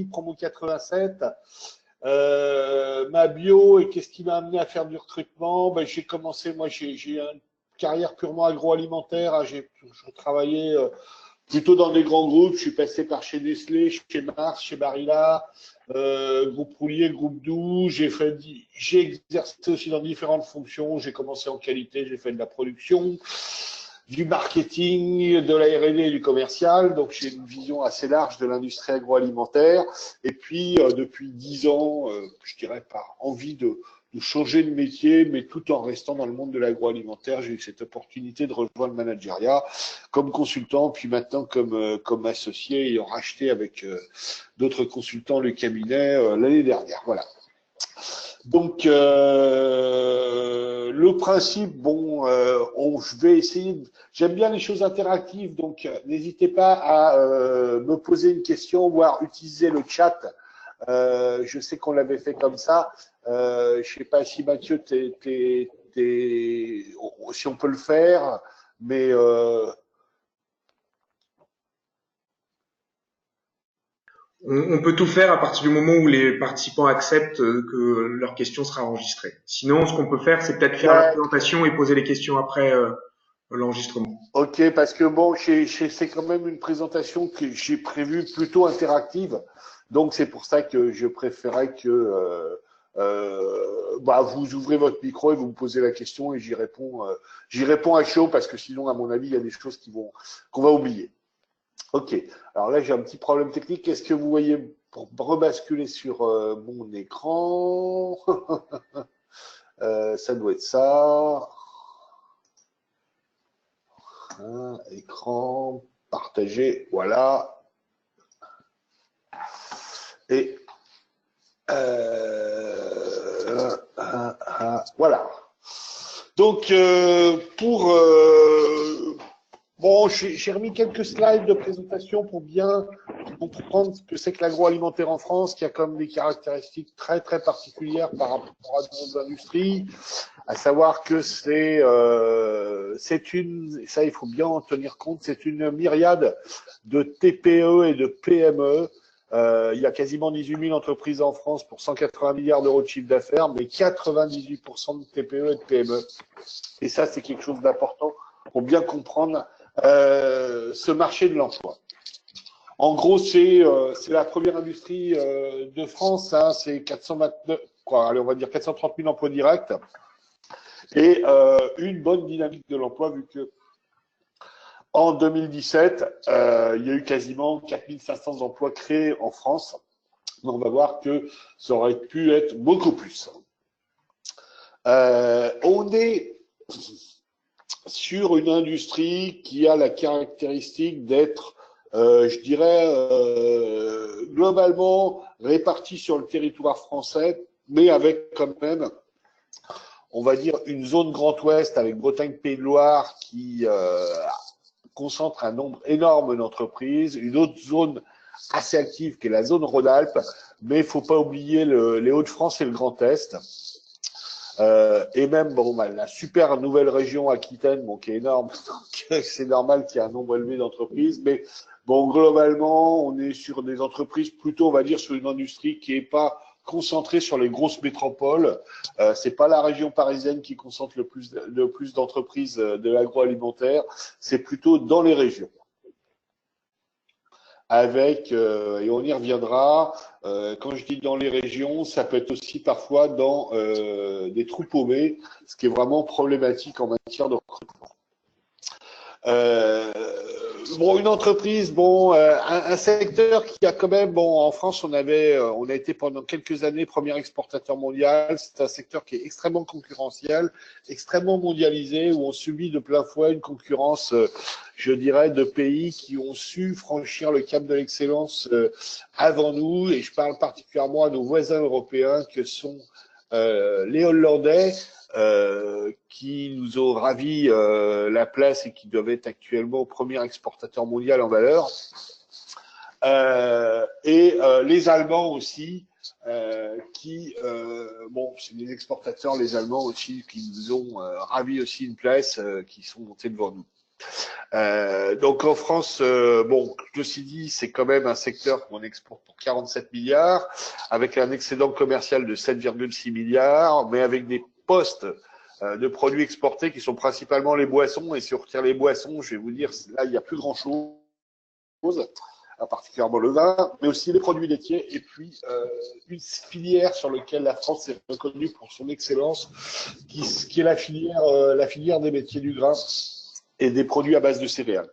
promo 87. Ma bio et qu'est-ce qui m'a amené à faire du recrutement? Ben, j'ai commencé, moi j'ai une carrière purement agroalimentaire. J'ai travaillé plutôt dans des grands groupes. Je suis passé par chez Nestlé, chez Mars, chez Barilla, groupe Roulier, groupe Doux. J'ai exercé aussi dans différentes fonctions. J'ai commencé en qualité, j'ai fait de la production, du marketing, de la R&D et du commercial. Donc j'ai une vision assez large de l'industrie agroalimentaire. Et puis depuis 10 ans, je dirais par envie de changer de métier, mais tout en restant dans le monde de l'agroalimentaire, j'ai eu cette opportunité de rejoindre le managériat comme consultant, puis maintenant comme associé, ayant racheté avec d'autres consultants le cabinet l'année dernière. Voilà. Donc, le principe, bon, je vais essayer. J'aime bien les choses interactives, donc n'hésitez pas à me poser une question, voire utiliser le chat. Je sais qu'on l'avait fait comme ça. Je sais pas si Mathieu, si on peut le faire, mais on peut tout faire à partir du moment où les participants acceptent que leur question sera enregistrée. Sinon, ce qu'on peut faire, c'est peut-être faire la présentation et poser les questions après l'enregistrement. Ok, parce que bon, c'est quand même une présentation que j'ai prévue plutôt interactive, donc c'est pour ça que je préférais que vous ouvrez votre micro et vous me posez la question et j'y réponds à chaud parce que sinon, à mon avis, il y a des choses qu'on va oublier. Ok, alors là j'ai un petit problème technique. Qu'est-ce que vous voyez pour rebasculer sur mon écran? Ça doit être ça. Écran partagé, voilà. Et voilà. Donc bon, j'ai remis quelques slides de présentation pour bien comprendre ce que c'est que l'agroalimentaire en France, qui a comme des caractéristiques très très particulières par rapport à d'autres industries, à savoir que c'est ça il faut bien en tenir compte, c'est une myriade de TPE et de PME. Il y a quasiment 18 000 entreprises en France pour 180 milliards d'euros de chiffre d'affaires, mais 98% de TPE et de PME. Et ça, c'est quelque chose d'important pour bien comprendre ce marché de l'emploi. En gros, c'est la première industrie de France, hein, c'est 429, allez, on va dire 430 000 emplois directs et une bonne dynamique de l'emploi vu que en 2017, il y a eu quasiment 4 500 emplois créés en France. On va voir que ça aurait pu être beaucoup plus. On est sur une industrie qui a la caractéristique d'être, je dirais, globalement répartie sur le territoire français, mais avec quand même, on va dire, une zone Grand Ouest avec Bretagne-Pays de Loire qui concentre un nombre énorme d'entreprises, une autre zone assez active qui est la zone Rhône-Alpes, mais il ne faut pas oublier les Hauts-de-France et le Grand Est. Et même la super nouvelle région Aquitaine, qui est énorme, c'est normal qu'il y ait un nombre élevé d'entreprises, mais bon, globalement, on est sur des entreprises plutôt, on va dire, sur une industrie qui n'est pas concentrée sur les grosses métropoles. C'est pas la région parisienne qui concentre le plus d'entreprises de l'agroalimentaire, c'est plutôt dans les régions. Avec, et on y reviendra, quand je dis dans les régions, ça peut être aussi parfois dans des trous paumés, ce qui est vraiment problématique en matière de recrutement. Une entreprise, un secteur qui a quand même, en France, on a été pendant quelques années premier exportateur mondial. C'est un secteur qui est extrêmement concurrentiel, extrêmement mondialisé, où on subit de plein fouet une concurrence, je dirais, de pays qui ont su franchir le cap de l'excellence avant nous. Et je parle particulièrement à nos voisins européens que sont les Hollandais. Qui nous ont ravi la place et qui doivent être actuellement premier exportateur mondial en valeur. Les Allemands aussi, c'est des exportateurs, les Allemands aussi, qui nous ont ravi aussi une place, qui sont montés devant nous. Donc en France, bon, ceci dit, c'est quand même un secteur qu'on exporte pour 47 milliards, avec un excédent commercial de 7,6 milliards, mais avec des postes de produits exportés qui sont principalement les boissons. Et si on retire les boissons, je vais vous dire, là, il n'y a plus grand-chose, particulièrement le vin, mais aussi les produits laitiers, et puis une filière sur laquelle la France est reconnue pour son excellence, qui est la filière des métiers du grain et des produits à base de céréales.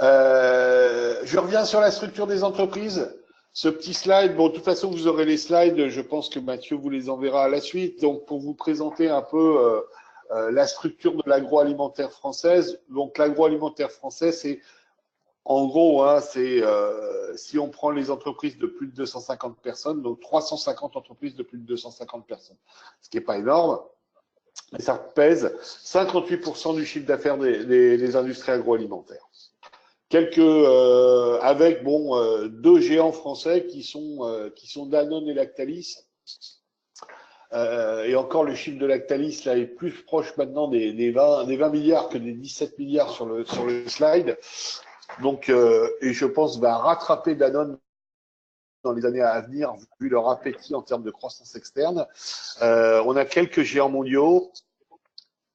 Je reviens sur la structure des entreprises. Ce petit slide, bon, de toute façon, vous aurez les slides. Je pense que Mathieu vous les enverra à la suite. Donc, pour vous présenter un peu la structure de l'agroalimentaire française. Donc, l'agroalimentaire français, c'est en gros, hein, c'est si on prend les entreprises de plus de 250 personnes, donc 350 entreprises de plus de 250 personnes, ce qui n'est pas énorme. Et ça pèse 58% du chiffre d'affaires des industries agroalimentaires. Avec bon, deux géants français qui sont Danone et Lactalis. Et encore, le chiffre de Lactalis là est plus proche maintenant des 20 milliards que des 17 milliards sur le slide. Donc, et je pense va rattraper Danone dans les années à venir, vu leur appétit en termes de croissance externe. On a quelques géants mondiaux,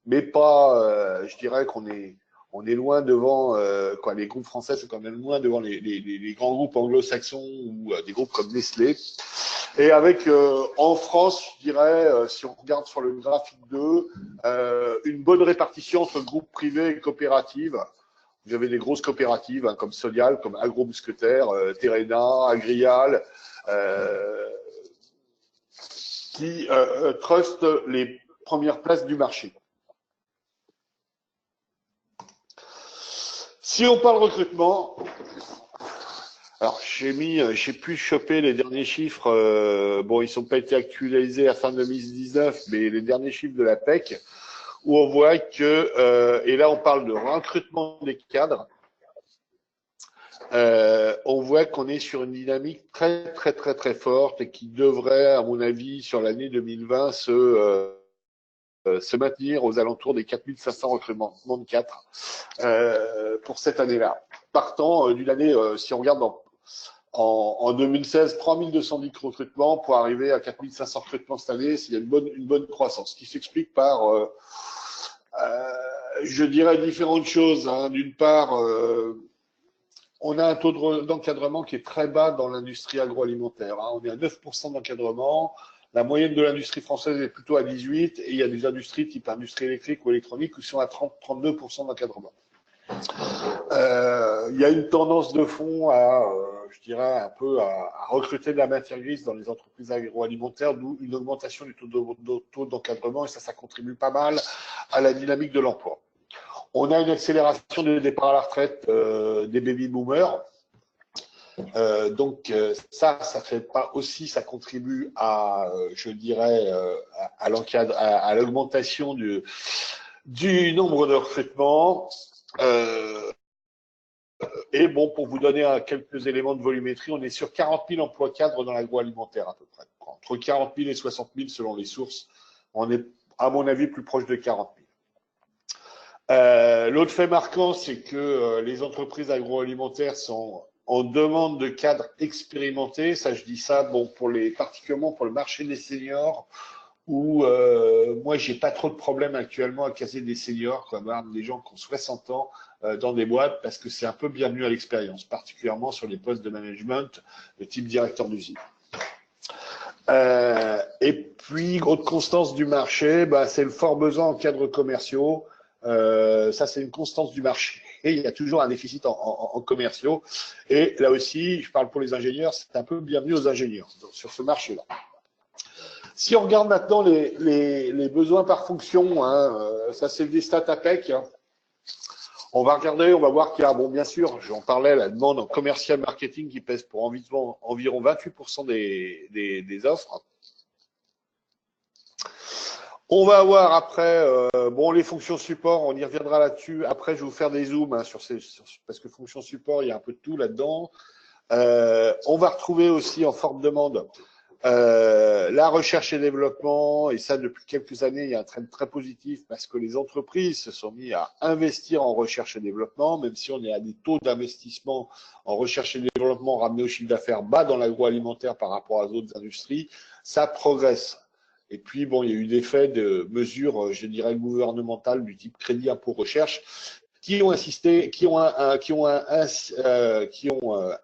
mais pas, je dirais qu'on est loin devant, quoi, les groupes français sont quand même loin devant les grands groupes anglo-saxons ou des groupes comme Nestlé. Et avec, en France, je dirais, si on regarde sur le graphique 2, une bonne répartition entre groupes privés et coopératives. Vous avez des grosses coopératives hein, comme Sodial, comme Agro-Mousquetaire, Terrena, Agrial, qui trustent les premières places du marché. Si on parle recrutement, alors j'ai pu choper les derniers chiffres, bon ils n'ont pas été actualisés à fin 2019, mais les derniers chiffres de la PEC, où on voit que, et là on parle de recrutement des cadres, on voit qu'on est sur une dynamique très forte et qui devrait, à mon avis, sur l'année 2020, se maintenir aux alentours des 4500 recrutements de cadres pour cette année-là. Partant d'une année, si on regarde en 2016, 3210 recrutements pour arriver à 4500 recrutements cette année, il y a une bonne croissance, qui s'explique par, je dirais, différentes choses. Hein. D'une part, on a un taux d'encadrement qui est très bas dans l'industrie agroalimentaire. Hein. On est à 9% d'encadrement. La moyenne de l'industrie française est plutôt à 18%, et il y a des industries type industrie électrique ou électronique qui sont à 32% d'encadrement. Il y a une tendance de fond à, je dirais, un peu à recruter de la matière grise dans les entreprises agroalimentaires, d'où une augmentation du taux d'encadrement, et ça contribue pas mal à la dynamique de l'emploi. On a une accélération des départs à la retraite des baby-boomers. Donc ça fait pas aussi, ça contribue à, je dirais, à l'augmentation du nombre de recrutements. Et bon, pour vous donner quelques éléments de volumétrie, on est sur 40 000 emplois cadres dans l'agroalimentaire à peu près. Entre 40 000 et 60 000 selon les sources. On est, à mon avis, plus proche de 40 000. L'autre fait marquant, c'est que les entreprises agroalimentaires sont en demande de cadres expérimentés. Ça, je dis ça, bon, particulièrement pour le marché des seniors, où moi, j'ai pas trop de problèmes actuellement à caser des seniors, comme des gens qui ont 60 ans dans des boîtes, parce que c'est un peu bienvenu à l'expérience, particulièrement sur les postes de management de type directeur d'usine. Et puis, autre constance du marché, c'est le fort besoin en cadres commerciaux. Ça, c'est une constance du marché. Et il y a toujours un déficit en commerciaux. Et là aussi, je parle pour les ingénieurs, c'est un peu bienvenu aux ingénieurs sur ce marché-là. Si on regarde maintenant les besoins par fonction, hein, ça c'est des stats APEC. Hein. On va regarder, on va voir qu'il y a, bon, bien sûr, j'en parlais, la demande en commercial marketing qui pèse pour environ 28% des offres. On va avoir après, bon, les fonctions support, on y reviendra là-dessus. Après, je vais vous faire des zooms hein, parce que fonctions support, il y a un peu de tout là-dedans. On va retrouver aussi en forte demande La recherche et développement, et ça depuis quelques années, il y a un trend très positif parce que les entreprises se sont mis à investir en recherche et développement, même si on est à des taux d'investissement en recherche et développement ramenés au chiffre d'affaires bas dans l'agroalimentaire par rapport à d'autres industries, ça progresse. Et puis, bon, il y a eu des faits de mesures, je dirais, gouvernementales du type crédit impôt recherche qui ont insisté, qui ont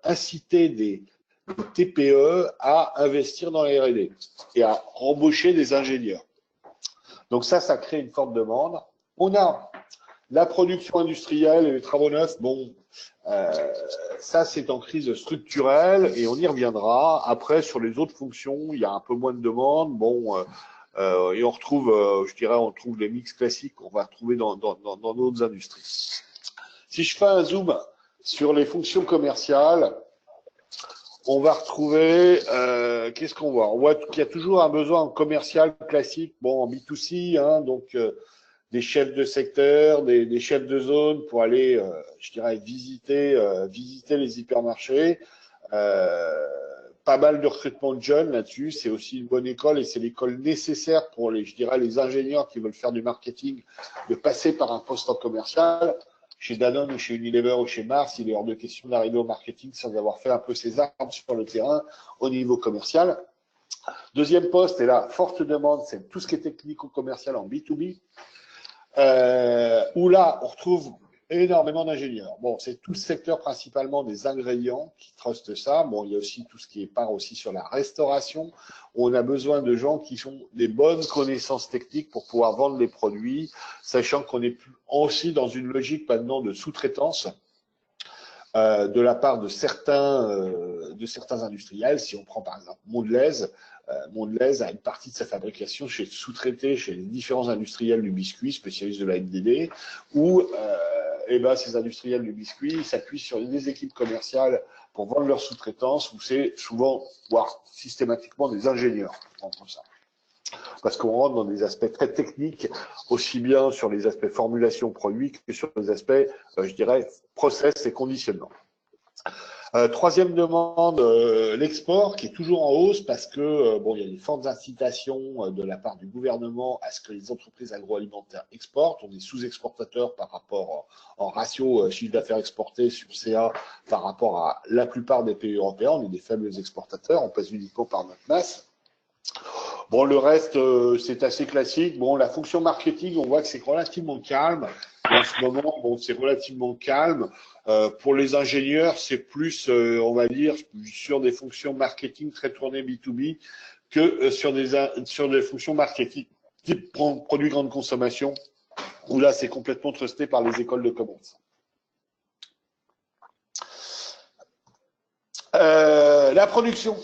incité des TPE à investir dans la R&D et à embaucher des ingénieurs. Donc ça crée une forte demande. On a la production industrielle et les travaux neufs. Bon, ça c'est en crise structurelle et on y reviendra. Après, sur les autres fonctions, il y a un peu moins de demande. Bon, et on retrouve, je dirais, on trouve les mix classiques qu'on va retrouver dans d'autres industries. Si je fais un zoom sur les fonctions commerciales, on va retrouver, qu'est-ce qu'on voit? On voit qu'il y a toujours un besoin en commercial classique, bon, en B2C, hein, donc des chefs de secteur, des chefs de zone pour aller, je dirais, visiter les hypermarchés. Pas mal de recrutement de jeunes là-dessus, c'est aussi une bonne école et c'est l'école nécessaire pour les, je dirais, les ingénieurs qui veulent faire du marketing, de passer par un poste en commercial. Chez Danone ou chez Unilever ou chez Mars, il est hors de question d'arriver au marketing sans avoir fait un peu ses armes sur le terrain au niveau commercial. Deuxième poste, et là, forte demande, c'est tout ce qui est technico-commercial en B2B, où là, on retrouve énormément d'ingénieurs. Bon, c'est tout le secteur principalement des ingrédients qui trustent ça. Bon, il y a aussi tout ce qui est part aussi sur la restauration. On a besoin de gens qui ont des bonnes connaissances techniques pour pouvoir vendre les produits, sachant qu'on est aussi dans une logique maintenant de sous-traitance de la part de certains industriels. Si on prend par exemple Mondelez, Mondelez a une partie de sa fabrication sous-traitée chez les différents industriels du biscuit, spécialistes de la NDD, où ces industriels du biscuit s'appuient sur des équipes commerciales pour vendre leur sous-traitance, où c'est souvent, voire systématiquement, des ingénieurs entre ça. Parce qu'on rentre dans des aspects très techniques, aussi bien sur les aspects formulation produit que sur les aspects, je dirais, process et conditionnement. Troisième demande, l'export qui est toujours en hausse parce que bon, il y a des fortes incitations de la part du gouvernement à ce que les entreprises agroalimentaires exportent. On est sous-exportateur par rapport en ratio chiffre d'affaires exporté sur CA par rapport à la plupart des pays européens. On est des faibles exportateurs, on passe uniquement par notre masse. Bon, le reste, c'est assez classique. Bon, la fonction marketing, on voit que c'est relativement calme. Et en ce moment, bon, c'est relativement calme. Pour les ingénieurs, c'est plus, on va dire, sur des fonctions marketing très tournées B2B que sur des fonctions marketing type produit grande consommation, où là, c'est complètement trusté par les écoles de commerce. La production.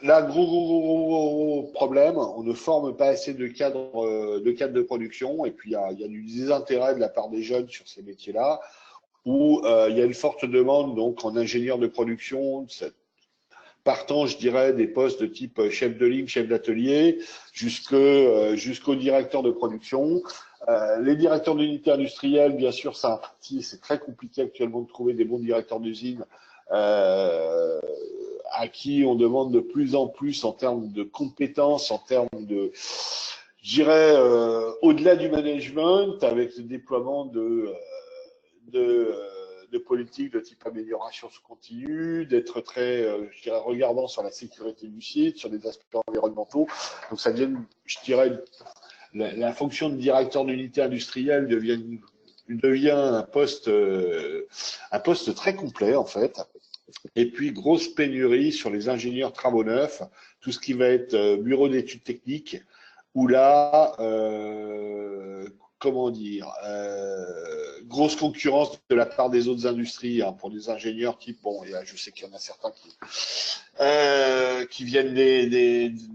Là, gros problème, on ne forme pas assez de cadres de production et puis il y a du désintérêt de la part des jeunes sur ces métiers-là où il y a une forte demande donc en ingénieur de production, partant, je dirais, des postes de type chef de ligne, chef d'atelier, jusqu'au directeur de production. Les directeurs d'unité industrielle, bien sûr, c'est très compliqué actuellement de trouver des bons directeurs d'usine. À qui on demande de plus en plus en termes de compétences, en termes de, je dirais, au-delà du management, avec le déploiement de politiques de type amélioration continue, d'être très, je dirais, regardant sur la sécurité du site, sur des aspects environnementaux. Donc ça devient, je dirais, la fonction de directeur d'unité industrielle devient un poste très complet en fait. Et puis, grosse pénurie sur les ingénieurs travaux neufs, tout ce qui va être bureau d'études techniques, où là, grosse concurrence de la part des autres industries hein, pour des ingénieurs type, bon, je sais qu'il y en a certains qui viennent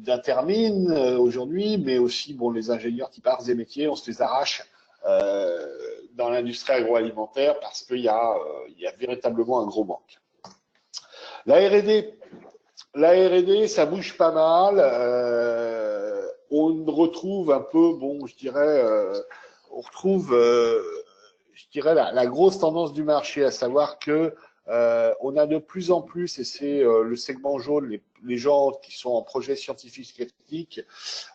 d'Intermine aujourd'hui, mais aussi bon, les ingénieurs type arts et métiers, on se les arrache dans l'industrie agroalimentaire parce qu'il y a véritablement un gros manque. La R&D, ça bouge pas mal. On retrouve un peu, bon, je dirais, la grosse tendance du marché, à savoir que On a de plus en plus, et c'est le segment jaune, les gens qui sont en projet scientifique technique,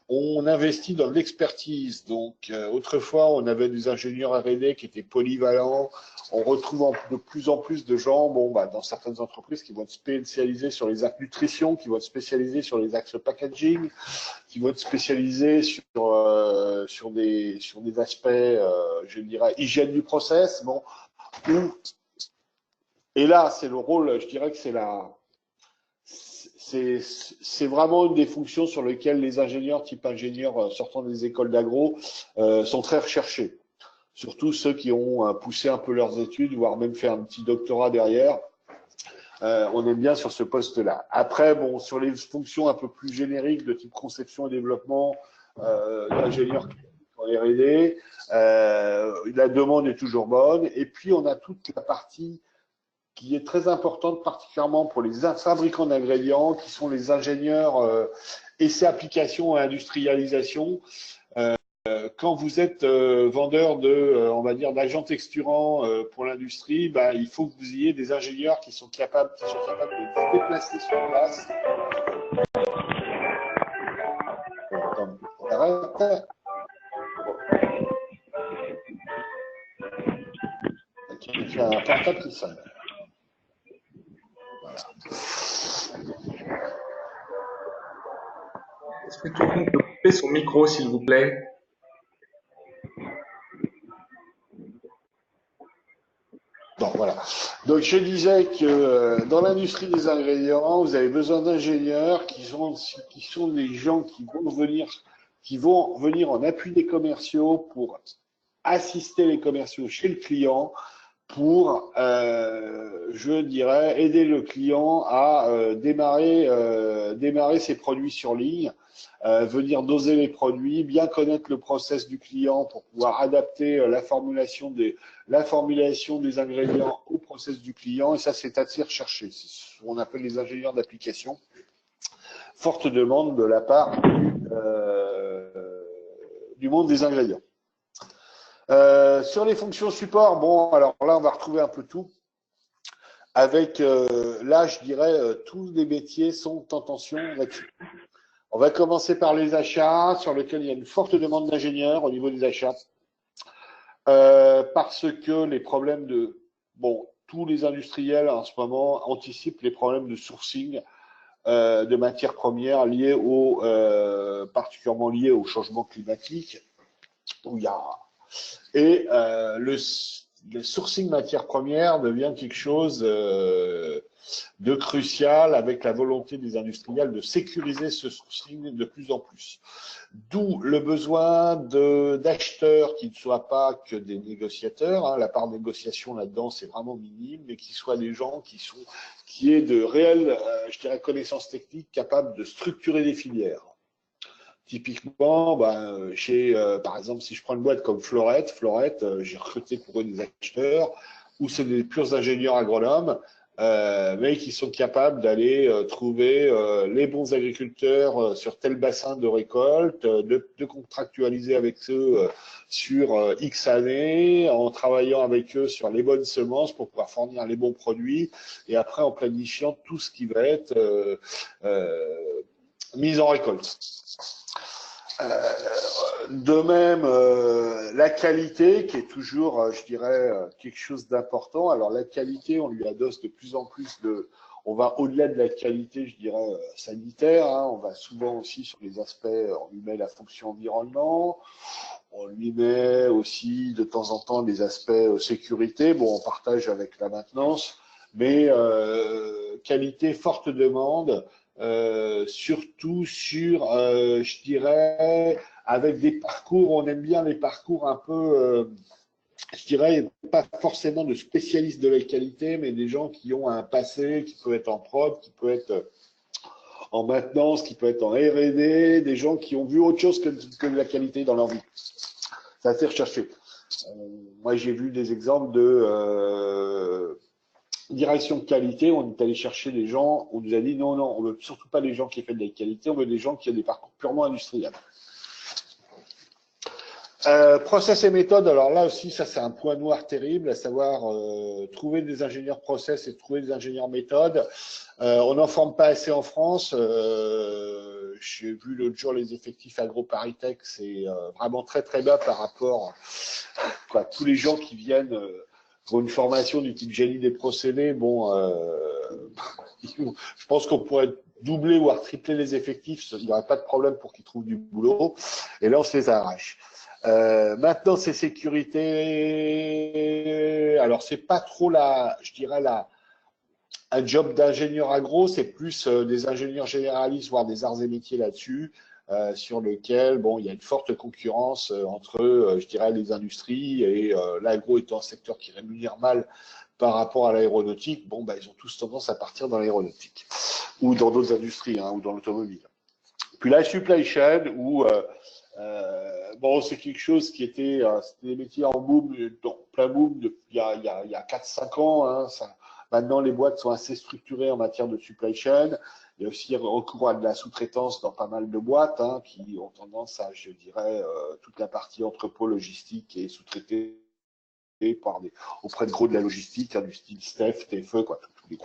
on investit dans l'expertise. Donc, autrefois, on avait des ingénieurs R&D qui étaient polyvalents. On retrouve de plus en plus de gens, bon, bah, dans certaines entreprises, qui vont être spécialisés sur les axes nutrition, qui vont être spécialisés sur les axes packaging, qui vont être spécialisés sur des aspects, je dirais, hygiène du process. Bon, et là, c'est le rôle, je dirais que c'est vraiment une des fonctions sur lesquelles les ingénieurs, type ingénieurs sortant des écoles d'agro, sont très recherchés. Surtout ceux qui ont poussé un peu leurs études, voire même fait un petit doctorat derrière. On aime bien sur ce poste-là. Après, bon, sur les fonctions un peu plus génériques de type conception et développement, d'ingénieurs en R&D, la demande est toujours bonne. Et puis, on a toute la partie qui est très importante, particulièrement pour les fabricants d'ingrédients, qui sont les ingénieurs essais, applications et industrialisation. Quand vous êtes vendeur on va dire, d'agents texturants pour l'industrie, bah, il faut que vous ayez des ingénieurs qui sont capables de se déplacer sur place. Bon, on arrête. Il y a un portable qui sonne. Voilà. Est-ce que tout le monde peut couper son micro, s'il vous plaît? Bon, voilà. Donc, je disais que dans l'industrie des ingrédients, vous avez besoin d'ingénieurs qui sont des gens qui vont venir en appui des commerciaux pour assister les commerciaux chez le client pour, je dirais, aider le client à démarrer ses produits sur ligne, venir doser les produits, bien connaître le process du client pour pouvoir adapter la formulation des ingrédients au process du client. Et ça, c'est assez recherché. C'est ce qu'on appelle les ingénieurs d'application. Forte demande de la part du monde des ingrédients. Sur les fonctions support, bon, alors là, on va retrouver un peu tout. Avec, là, je dirais, tous les métiers sont en tension là-dessus. On va commencer par les achats, sur lesquels il y a une forte demande d'ingénieurs au niveau des achats. Parce que les problèmes bon, tous les industriels en ce moment anticipent les problèmes de sourcing de matières premières particulièrement liés au changement climatique, où il y a et le sourcing matières premières devient quelque chose de crucial, avec la volonté des industriels de sécuriser ce sourcing de plus en plus. D'où le besoin d'acheteurs qui ne soient pas que des négociateurs. Hein. La part de négociation là-dedans, c'est vraiment minime, mais qui soient des gens qui aient de réelles, je dirais, connaissances techniques capables de structurer des filières. Typiquement, par exemple, si je prends une boîte comme Florette, j'ai recruté pour eux des acheteurs où c'est des purs ingénieurs agronomes, mais qui sont capables d'aller trouver les bons agriculteurs sur tel bassin de récolte, de contractualiser avec eux sur X années, en travaillant avec eux sur les bonnes semences pour pouvoir fournir les bons produits, et après en planifiant tout ce qui va être mis en récolte. De même, la qualité, qui est toujours, je dirais, quelque chose d'important. Alors, la qualité, on lui adosse de plus en plus on va au-delà de la qualité, je dirais, sanitaire. Hein. On va souvent aussi sur les aspects, on lui met la fonction environnement, on lui met aussi de temps en temps des aspects sécurité. Bon, on partage avec la maintenance, mais qualité, forte demande. Surtout sur, je dirais, avec des parcours, on aime bien les parcours un peu, je dirais, pas forcément de spécialistes de la qualité, mais des gens qui ont un passé qui peut être en prod, qui peut être en maintenance, qui peut être en R&D, des gens qui ont vu autre chose que de la qualité dans leur vie. C'est assez recherché. Moi, j'ai vu des exemples de direction de qualité, on est allé chercher des gens, on nous a dit non, on veut surtout pas des gens qui aient fait de la qualité, on veut des gens qui ont des parcours purement industriels. Process et méthode, alors là aussi, ça c'est un point noir terrible, à savoir trouver des ingénieurs process et trouver des ingénieurs méthode. On n'en forme pas assez en France. J'ai vu l'autre jour les effectifs AgroParisTech, c'est vraiment très très bas par rapport à tous les gens qui viennent pour une formation du type génie des procédés. Bon, je pense qu'on pourrait doubler voire tripler les effectifs, il n'y aurait pas de problème pour qu'ils trouvent du boulot. Et là, on se les arrache. Maintenant, c'est sécurité. Alors, c'est pas trop je dirais un job d'ingénieur agro, c'est plus des ingénieurs généralistes, voire des arts et métiers là-dessus, sur lequel, bon, il y a une forte concurrence entre, je dirais, les industries et l'agro étant un secteur qui rémunère mal par rapport à l'aéronautique. Bon, bah, ils ont tous tendance à partir dans l'aéronautique ou dans d'autres industries, hein, ou dans l'automobile. Puis la supply chain, où bon, c'est quelque chose qui c'était des métiers en boom, plein boom depuis il y a 4-5 ans. Hein, maintenant, les boîtes sont assez structurées en matière de supply chain. Il y a aussi recours à de la sous-traitance dans pas mal de boîtes hein, qui ont tendance à, je dirais, toute la partie entrepôt logistique et sous-traitée auprès de gros de la logistique, hein, du style Steph, TFE, quoi, tous les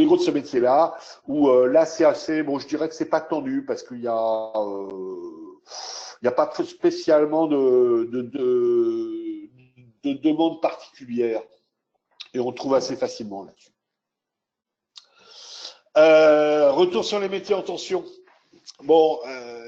gros de ce métier-là, où là c'est assez, bon, je dirais que c'est pas tendu parce qu'il y a pas spécialement de demande particulière et on trouve assez facilement là-dessus. Retour sur les métiers en tension. Bon,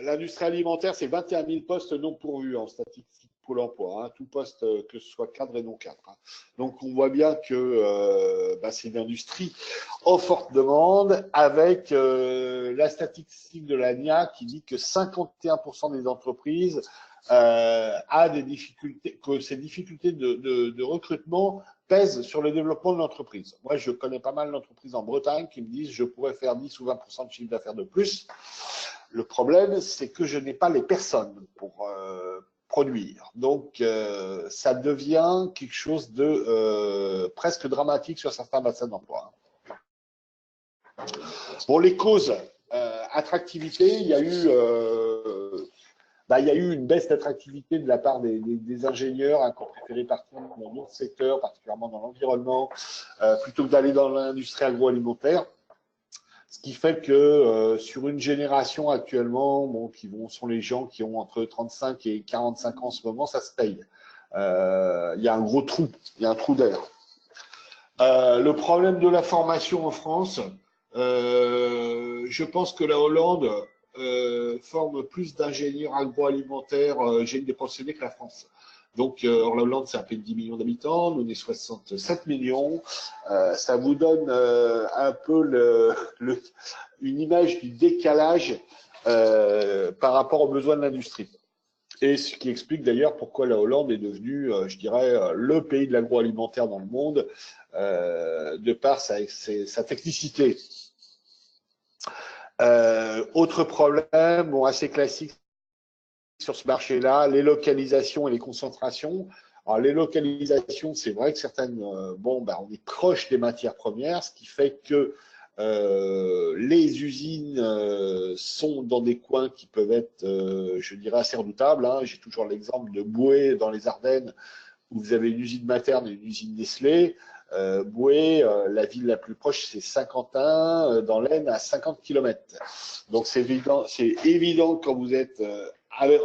l'industrie alimentaire, c'est 21 000 postes non pourvus en statistique Pôle emploi, hein, tout poste que ce soit cadre et non cadre. Hein. Donc on voit bien que c'est une industrie en forte demande avec la statistique de l'ANIA qui dit que 51% des entreprises a des difficultés, que ces difficultés de recrutement pèsent sur le développement de l'entreprise. Moi, je connais pas mal d'entreprises en Bretagne qui me disent je pourrais faire 10 ou 20% de chiffre d'affaires de plus. Le problème, c'est que je n'ai pas les personnes pour produire. Donc, ça devient quelque chose de presque dramatique sur certains bassins d'emploi. Bon, les causes, attractivité, il y a eu une baisse d'attractivité de la part des ingénieurs hein, qui ont préféré partir dans d'autres secteurs, particulièrement dans l'environnement, plutôt que d'aller dans l'industrie agroalimentaire. Ce qui fait que sur une génération actuellement, bon, sont les gens qui ont entre 35 et 45 ans en ce moment, ça se paye. Il y a un gros trou, il y a un trou d'air. Le problème de la formation en France, je pense que la Hollande forme plus d'ingénieurs agroalimentaires génie des procédés que la France. Donc, la Hollande, c'est à peine 10 millions d'habitants, nous, on est 67 millions. Ça vous donne un peu une image du décalage par rapport aux besoins de l'industrie. Et ce qui explique d'ailleurs pourquoi la Hollande est devenue, je dirais, le pays de l'agroalimentaire dans le monde, de par sa technicité. Autre problème, bon, assez classique sur ce marché-là, les localisations et les concentrations. Alors, les localisations, c'est vrai que certaines, on est proche des matières premières, ce qui fait que les usines sont dans des coins qui peuvent être, je dirais, assez redoutables. Hein. J'ai toujours l'exemple de Boué dans les Ardennes, où vous avez une usine Materne et une usine Nestlé. Boué, la ville la plus proche, c'est Saint-Quentin, dans l'Aisne, à 50 km. Donc c'est évident quand vous êtes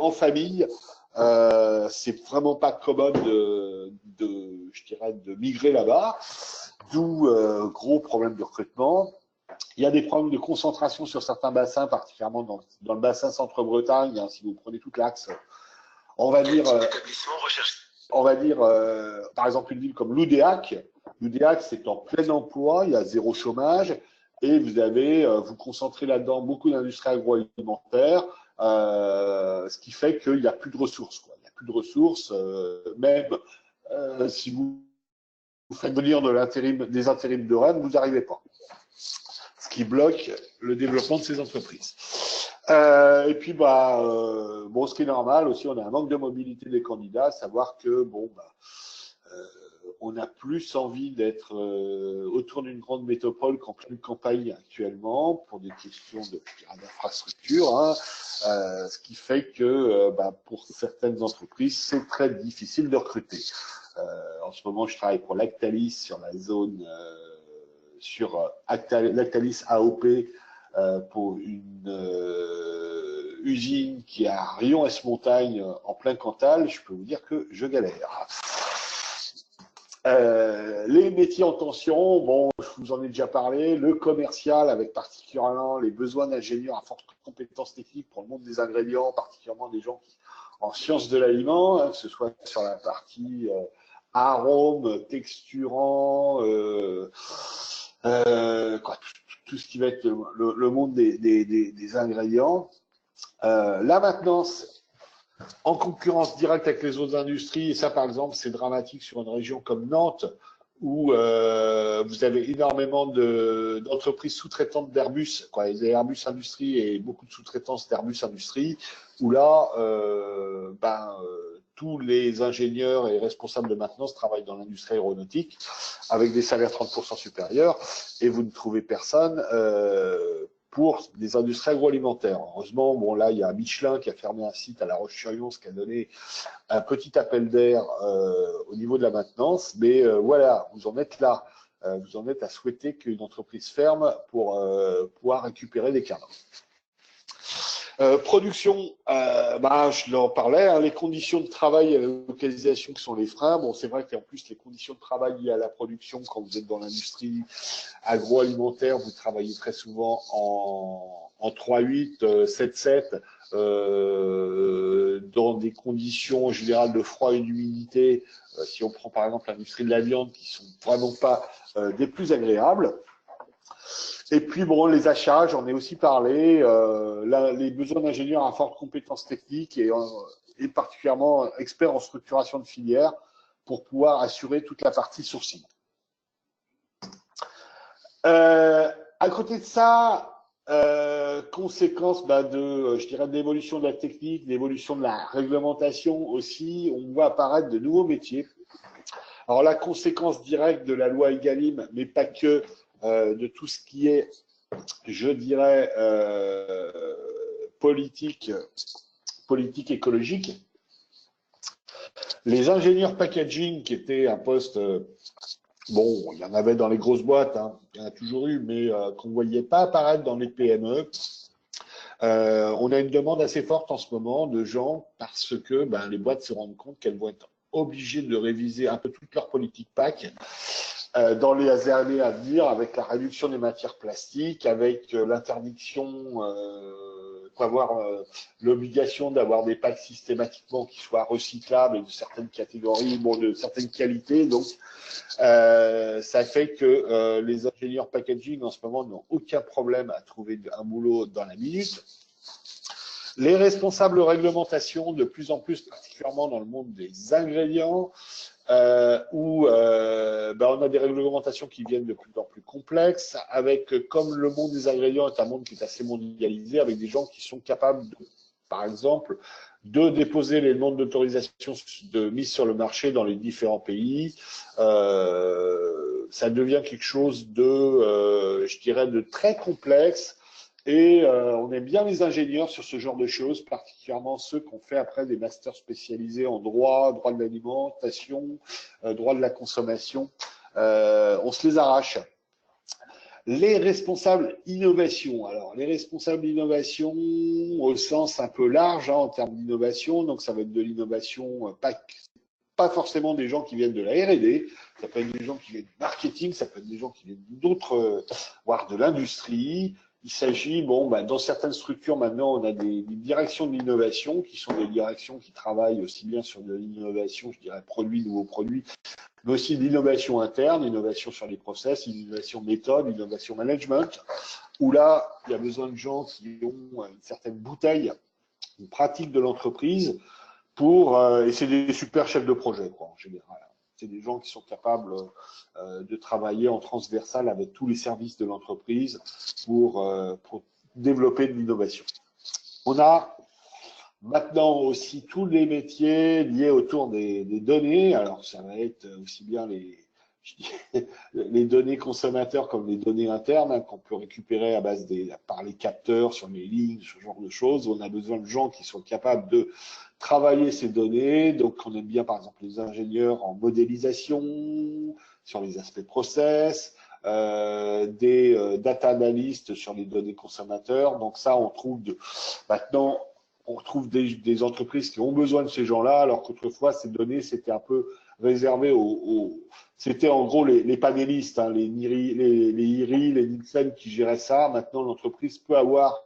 en famille, c'est vraiment pas commode je dirais, de migrer là-bas. D'où gros problème de recrutement. Il y a des problèmes de concentration sur certains bassins, particulièrement dans le bassin Centre-Bretagne. Hein, si vous prenez toute l'axe, on va dire, par exemple, une ville comme Loudéac. Loudéac, c'est en plein emploi, il y a zéro chômage, et vous concentrez là-dedans beaucoup d'industries agroalimentaires, ce qui fait qu'il n'y a plus de ressources. Quoi. Il n'y a plus de ressources, même si vous faites venir des intérims de Rennes, vous n'arrivez pas. Ce qui bloque le développement de ces entreprises. Et puis, ce qui est normal aussi, on a un manque de mobilité des candidats, à savoir que, on a plus envie d'être autour d'une grande métropole qu'en pleine campagne actuellement pour des questions d'infrastructure, hein, ce qui fait que pour certaines entreprises, c'est très difficile de recruter. En ce moment, je travaille pour Lactalis sur la zone, sur Lactalis AOP pour une usine qui est à Rion-Est-Montagne en plein Cantal. Je peux vous dire que je galère. Les métiers en tension, bon, je vous en ai déjà parlé, le commercial avec particulièrement les besoins d'ingénieurs à forte compétence technique pour le monde des ingrédients, particulièrement des gens en sciences de l'aliment, hein, que ce soit sur la partie arôme, texturant, tout ce qui va être le monde des ingrédients. La maintenance en concurrence directe avec les autres industries, et ça par exemple c'est dramatique sur une région comme Nantes où vous avez énormément d'entreprises sous-traitantes d'Airbus, Airbus Industrie et beaucoup de sous-traitances d'Airbus Industrie, où là tous les ingénieurs et responsables de maintenance travaillent dans l'industrie aéronautique avec des salaires 30% supérieurs et vous ne trouvez personne pour des industries agroalimentaires. Heureusement, bon là, il y a Michelin qui a fermé un site à La Roche-sur-Yon, ce qui a donné un petit appel d'air au niveau de la maintenance. Mais voilà, vous en êtes là. Vous en êtes à souhaiter qu'une entreprise ferme pour pouvoir récupérer des cadres. Production, je l'en parlais, hein, les conditions de travail et la localisation qui sont les freins. Bon, c'est vrai qu'en plus, les conditions de travail liées à la production, quand vous êtes dans l'industrie agroalimentaire, vous travaillez très souvent en 3-8, 7-7, dans des conditions générales de froid et d'humidité. Si on prend par exemple l'industrie de la viande, qui sont vraiment pas des plus agréables. Et puis, bon, les achats, j'en ai aussi parlé, les besoins d'ingénieurs à forte compétence technique et particulièrement experts en structuration de filière pour pouvoir assurer toute la partie sourcing. À côté de ça, conséquence je dirais, de l'évolution de la technique, de l'évolution de la réglementation aussi, on voit apparaître de nouveaux métiers. Alors, la conséquence directe de la loi Egalim, mais pas que, de tout ce qui est, je dirais, politique écologique. Les ingénieurs packaging, qui étaient un poste, bon, il y en avait dans les grosses boîtes, hein, il y en a toujours eu, mais qu'on ne voyait pas apparaître dans les PME. On a une demande assez forte en ce moment de gens parce que les boîtes se rendent compte qu'elles vont être obligées de réviser un peu toute leur politique PAC. Dans les années à venir, avec la réduction des matières plastiques, avec l'interdiction, l'obligation d'avoir des packs systématiquement qui soient recyclables et de certaines catégories, bon, de certaines qualités. Donc, ça fait que les ingénieurs packaging en ce moment n'ont aucun problème à trouver un boulot dans la minute. Les responsables réglementation, de plus en plus, particulièrement dans le monde des ingrédients, où on a des réglementations qui viennent de plus en plus complexes, avec, comme le monde des ingrédients est un monde qui est assez mondialisé, avec des gens qui sont capables, par exemple, de déposer les demandes d'autorisation de mise sur le marché dans les différents pays. Ça devient quelque chose de, je dirais, de très complexe. Et on aime bien les ingénieurs sur ce genre de choses, particulièrement ceux qui ont fait après des masters spécialisés en droit, droit de l'alimentation, droit de la consommation. On se les arrache. Les responsables innovation. Alors, les responsables innovation au sens un peu large, hein, en termes d'innovation, donc ça va être de l'innovation, pas forcément des gens qui viennent de la R&D, ça peut être des gens qui viennent du marketing, ça peut être des gens qui viennent d'autres, voire de l'industrie. Il s'agit, dans certaines structures maintenant, on a des directions de l'innovation qui sont des directions qui travaillent aussi bien sur de l'innovation, je dirais nouveaux produits, mais aussi de l'innovation interne, l'innovation sur les process, l'innovation méthode, l'innovation management, où là, il y a besoin de gens qui ont une certaine bouteille, une pratique de l'entreprise et c'est des super chefs de projet, en général. C'est des gens qui sont capables de travailler en transversal avec tous les services de l'entreprise pour développer de l'innovation. On a Maintenant aussi tous les métiers liés autour des données. Alors ça va être aussi bien je dis- les données consommateurs comme les données internes hein, qu'on peut récupérer à base par les capteurs sur les lignes, ce genre de choses. On a besoin de gens qui sont capables de travailler ces données. Donc on aime bien par exemple les ingénieurs en modélisation, sur les aspects process, des data analystes sur les données consommateurs. Donc ça, maintenant on retrouve des entreprises qui ont besoin de ces gens-là, alors qu'autrefois, ces données, c'était un peu réservé c'était en gros les panélistes, hein, les IRI, les Nielsen qui géraient ça. Maintenant, l'entreprise peut avoir,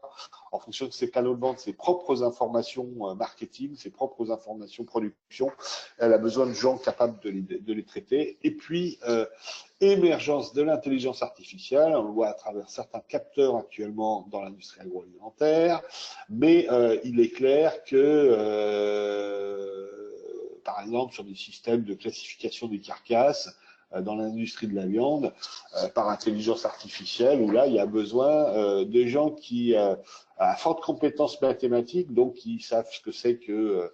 en fonction de ses canaux de vente, ses propres informations marketing, ses propres informations production. Elle a besoin de gens capables de les traiter. Et puis, émergence de l'intelligence artificielle, on le voit à travers certains capteurs actuellement dans l'industrie agroalimentaire, mais il est clair que, par exemple, sur des systèmes de classification des carcasses, dans l'industrie de la viande, par intelligence artificielle, où là, il y a besoin de gens qui à forte compétence mathématique, donc qui savent ce que c'est que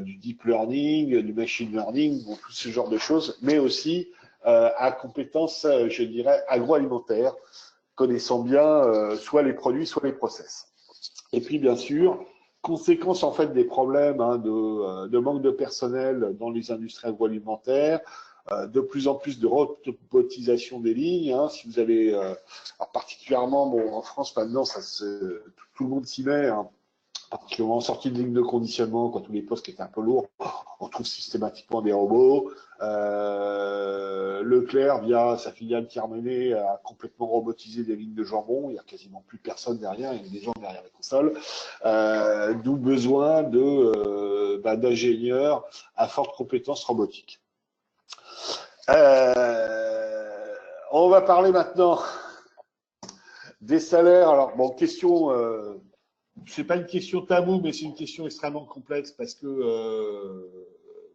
du deep learning, du machine learning, bon, tout ce genre de choses, mais aussi à compétences, je dirais, agroalimentaires, connaissant bien soit les produits, soit les process. Et puis, bien sûr, conséquence en fait des problèmes hein, de manque de personnel dans les industries agroalimentaires, de plus en plus de robotisation des lignes. Hein, si vous avez, alors particulièrement, bon, en France maintenant, tout le monde s'y met. Hein, particulièrement en sortie de ligne de conditionnement, quand tous les postes étaient un peu lourds, on trouve systématiquement des robots. Leclerc, via sa filiale Carmenet, a complètement robotisé des lignes de jambon. Il n'y a quasiment plus personne derrière, il y a des gens derrière la console. D'où besoin d'ingénieurs à forte compétence robotique. On va parler maintenant des salaires. Alors, bon, question c'est pas une question taboue, mais c'est une question extrêmement complexe parce que,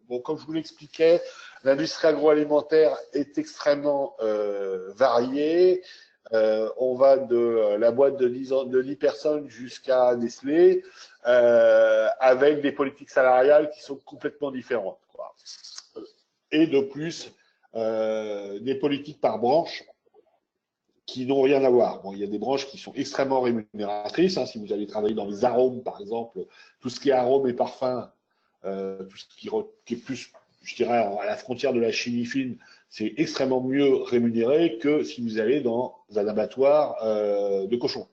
bon, comme je vous l'expliquais, l'industrie agroalimentaire est extrêmement variée. On va de la boîte de 10 personnes jusqu'à Nestlé, avec des politiques salariales qui sont complètement différentes, quoi. Et de plus, des politiques par branche qui n'ont rien à voir. Bon, il y a des branches qui sont extrêmement rémunératrices. Hein, si vous allez travailler dans les arômes, par exemple, tout ce qui est arômes et parfums, tout ce qui est plus, je dirais, à la frontière de la chimie fine, c'est extrêmement mieux rémunéré que si vous allez dans un abattoir de cochons,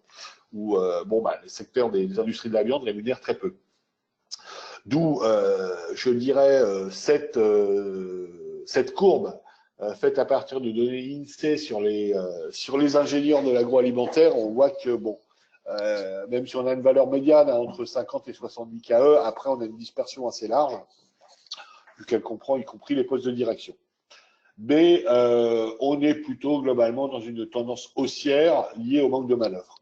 où bon, bah, le secteur des industries de la viande rémunère très peu. D'où, je dirais, cette courbe faite à partir de données INSEE sur les ingénieurs de l'agroalimentaire, on voit que, bon, même si on a une valeur médiane hein, entre 50 et 70 KE, après on a une dispersion assez large, vu qu'elle comprend y compris les postes de direction. Mais on est plutôt globalement dans une tendance haussière liée au manque de manœuvre.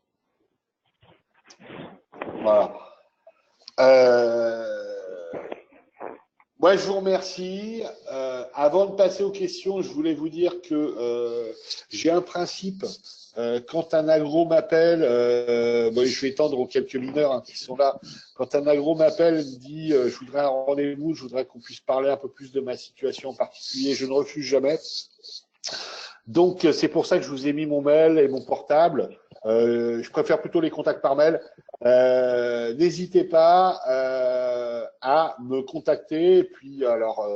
Voilà. Moi, je vous remercie. Avant de passer aux questions, je voulais vous dire que j'ai un principe. Quand un agro m'appelle, bon, je vais étendre aux quelques mineurs hein, qui sont là. Quand un agro m'appelle et me dit je voudrais un rendez-vous, je voudrais qu'on puisse parler un peu plus de ma situation en particulier, je ne refuse jamais. Donc, c'est pour ça que je vous ai mis mon mail et mon portable. Je préfère plutôt les contacts par mail. N'hésitez pas à me contacter. Et puis, alors,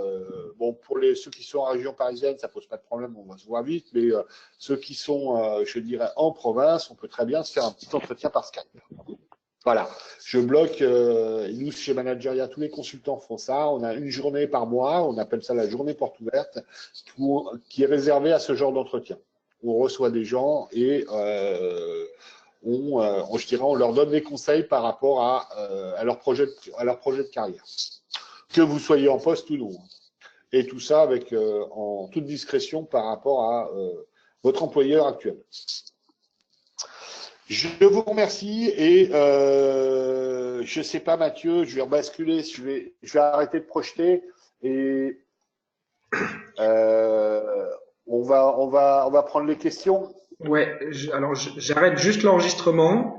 bon, pour ceux qui sont en région parisienne, ça pose pas de problème, on va se voir vite. Mais ceux qui sont, je dirais, en province, on peut très bien se faire un petit entretien par Skype. Voilà, je bloque, nous chez Manageria, tous les consultants font ça, on a une journée par mois, on appelle ça la journée porte ouverte, qui est réservée à ce genre d'entretien. On reçoit des gens et je dirais, on leur donne des conseils par rapport à leur projet de carrière, que vous soyez en poste ou non. Et tout ça avec en toute discrétion par rapport à votre employeur actuel. Je vous remercie et je sais pas Mathieu, je vais rebasculer, je vais arrêter de projeter et on va prendre les questions. Ouais, alors j'arrête juste l'enregistrement